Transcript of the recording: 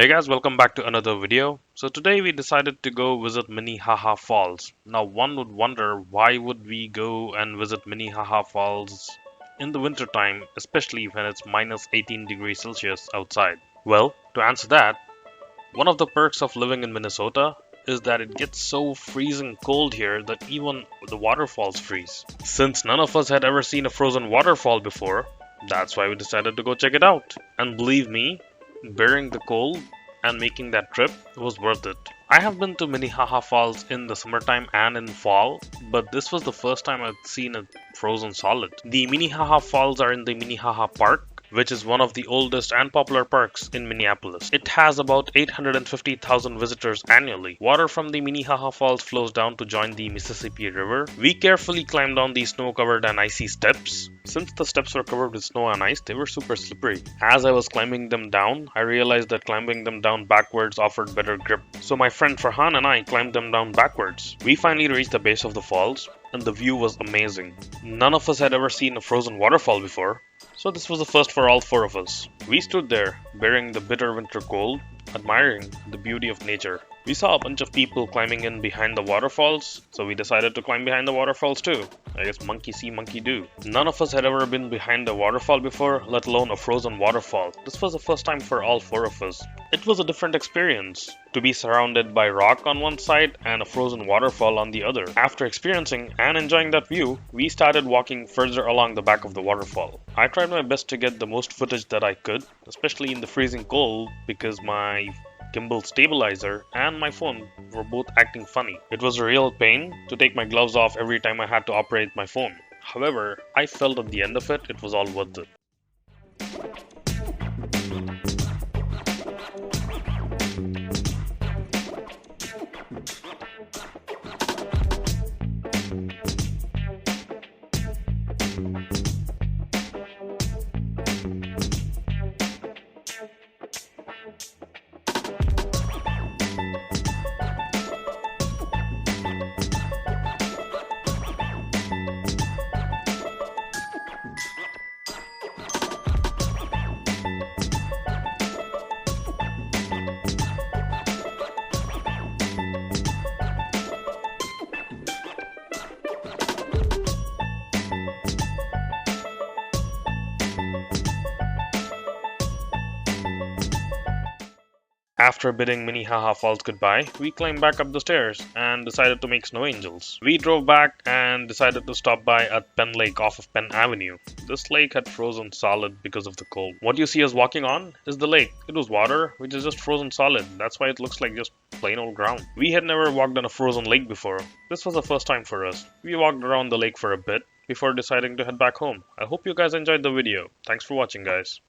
Hey guys, welcome back to another video. So today we decided to go visit Minnehaha Falls. Now one would wonder, why would we go and visit Minnehaha Falls in the winter time, especially when it's minus 18 degrees Celsius outside? Well, to answer that, one of the perks of living in Minnesota is that it gets so freezing cold here that even the waterfalls freeze. Since none of us had ever seen a frozen waterfall before, that's why we decided to go check it out. And believe me, bearing the cold and making that trip was worth it. I have been to Minnehaha Falls in the summertime and in fall, but this was the first time I'd seen it frozen solid. The Minnehaha Falls are in the Minnehaha Park, which is one of the oldest and popular parks in Minneapolis. It has about 850,000 visitors annually. Water from the Minnehaha Falls flows down to join the Mississippi River. We carefully climbed down the snow-covered and icy steps. Since the steps were covered with snow and ice, they were super slippery. As I was climbing them down, I realized that climbing them down backwards offered better grip. So my friend Farhan and I climbed them down backwards. We finally reached the base of the falls, and the view was amazing. None of us had ever seen a frozen waterfall before, so this was a first for all four of us. We stood there, bearing the bitter winter cold, admiring the beauty of nature. We saw a bunch of people climbing in behind the waterfalls, so we decided to climb behind the waterfalls too. I guess monkey see, monkey do. None of us had ever been behind a waterfall before, let alone a frozen waterfall. This was the first time for all four of us. It was a different experience to be surrounded by rock on one side and a frozen waterfall on the other. After experiencing and enjoying that view, we started walking further along the back of the waterfall. I tried my best to get the most footage that I could, especially in the freezing cold, because my gimbal stabilizer and my phone were both acting funny. It was a real pain to take my gloves off every time I had to operate my phone. However, I felt at the end of it, it was all worth it. After bidding Minnehaha Falls goodbye, we climbed back up the stairs and decided to make snow angels. We drove back and decided to stop by at Penn Lake off of Penn Avenue. This lake had frozen solid because of the cold. What you see us walking on is the lake. It was water, which is just frozen solid. That's why it looks like just plain old ground. We had never walked on a frozen lake before. This was the first time for us. We walked around the lake for a bit before deciding to head back home. I hope you guys enjoyed the video. Thanks for watching, guys.